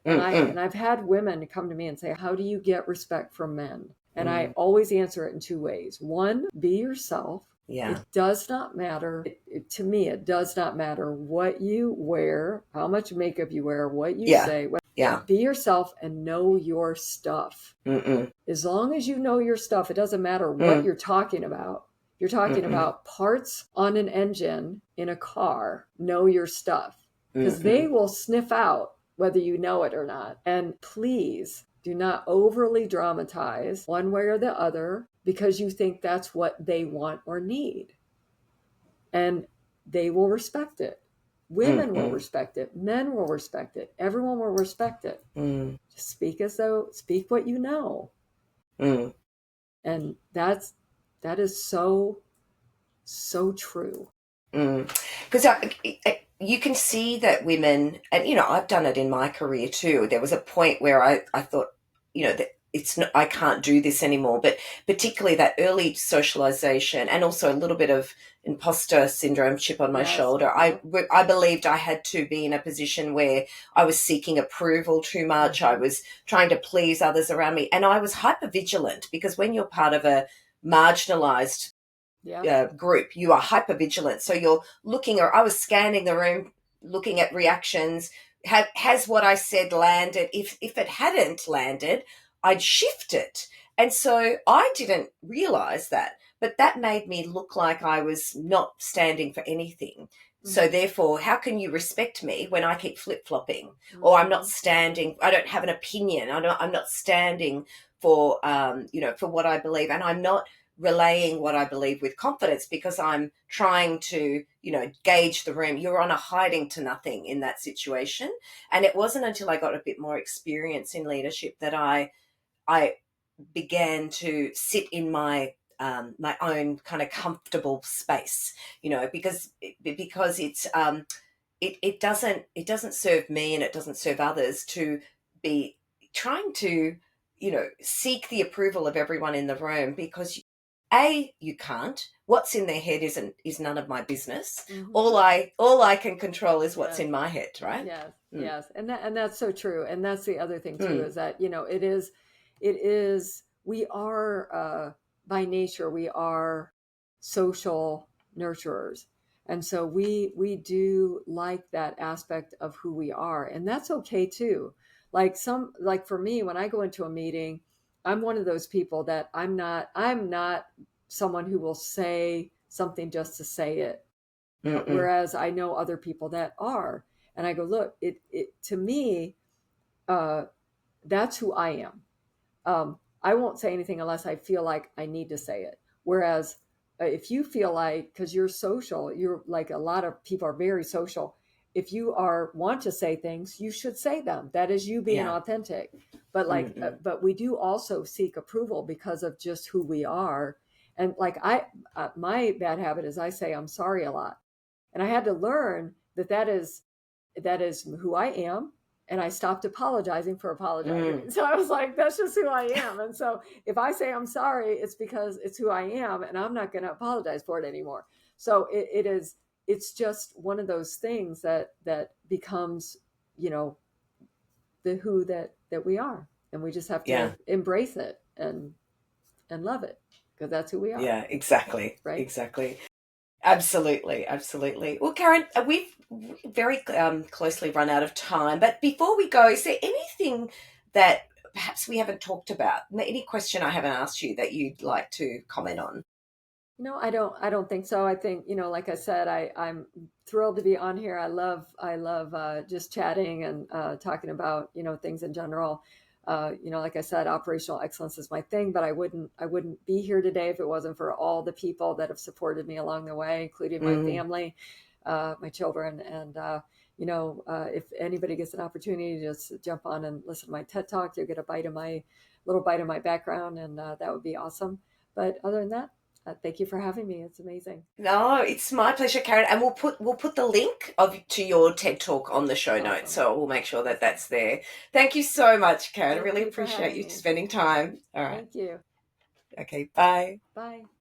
And Mm-mm. I've had women come to me and say, "How do you get respect from men?" And I Mm. always answer it in two ways. One, be yourself. Yeah. It does not matter. To me, it does not matter what you wear, how much makeup you wear, what you Yeah. say. Yeah. Be yourself and know your stuff. Mm-mm. As long as you know your stuff, it doesn't matter what Mm. you're talking about. If you're talking Mm-mm. about parts on an engine in a car, know your stuff because they Mm-mm. will sniff out whether you know it or not. And please do not overly dramatize one way or the other because you think that's what they want or need. And they will respect it. Women will Mm-mm. respect it. Men will respect it. Everyone will respect it. Mm. Just speak what you know. Mm. And that is so true. Because you can see that women, and I've done it in my career too. There was a point where I thought, that it's not, I can't do this anymore. But particularly that early socialization, and also a little bit of imposter syndrome, chip on my Yes, shoulder. yep. I believed I had to be in a position where I was seeking approval too much. I Mm-hmm. was trying to please others around me, and I was hyper vigilant because when you're part of a marginalized Yep. group, you are hyper vigilant. So you're looking, or I was scanning the room, looking at reactions. Has what I said landed? If it hadn't landed, I'd shift it. And so I didn't realize that, but that made me look like I was not standing for anything. So Mm-hmm. therefore, how can you respect me when I keep flip flopping, or I'm not Mm-hmm. standing? I don't have an opinion. I'm not standing for for what I believe, and I'm not relaying what I believe with confidence because I'm trying to, gauge the room. You're on a hiding to nothing in that situation. And it wasn't until I got a bit more experience in leadership that I began to sit in my own kind of comfortable space, because it doesn't serve me and it doesn't serve others to be trying to seek the approval of everyone in the room, because you can't. What's in their head is none of my business. Mm-hmm. All I can control is what's Yes. in my head, right? Yes. Mm. Yes. And that's so true. And that's the other thing too, Mm. is that, it is we are by nature, we are social nurturers. And so we do like that aspect of who we are. And that's okay too. Like for me, when I go into a meeting, I'm one of those people that I'm not someone who will say something just to say it. Mm-mm. Whereas I know other people that are. And I go, look, it to me, uh, that's who I am. I won't say anything unless I feel like I need to say it. Whereas if you feel like, because you're social, you're like a lot of people are very social. If you want to say things, you should say them. That is you being Yeah. authentic. But Mm-mm. but we do also seek approval because of just who we are. And my bad habit is I say I'm sorry a lot, and I had to learn that is who I am. And I stopped apologizing for Mm. apologizing. So I was like, that's just who I am. And so if I say I'm sorry, it's because it's who I am, and I'm not going to apologize for it anymore. So it's just one of those things that becomes, you know, the who that we are. And we just have to Yeah. embrace it and love it because that's who we are. Yeah. Exactly. Right. Exactly. Absolutely, absolutely. Well, Karen, we've very closely run out of time, but before we go, is there anything that perhaps we haven't talked about? Any question I haven't asked you that you'd like to comment on? No, I don't think so. I think, like I said, I'm thrilled to be on here. I love just chatting and talking about, things in general. Like I said, operational excellence is my thing, but I wouldn't be here today if it wasn't for all the people that have supported me along the way, including my Mm. family, my children. And if anybody gets an opportunity to just jump on and listen to my TED Talk, you'll get a little bite of my background, and that would be awesome. But other than that, thank you for having me. It's amazing. No, it's my pleasure, Karen. And we'll put the link to your TED Talk on the show notes, Awesome. so we'll make sure that Awesome. that's there. Thank you so much, Karen. I Thank really you for appreciate having you me. spending time. All right. Thank you. Okay. Bye. Bye.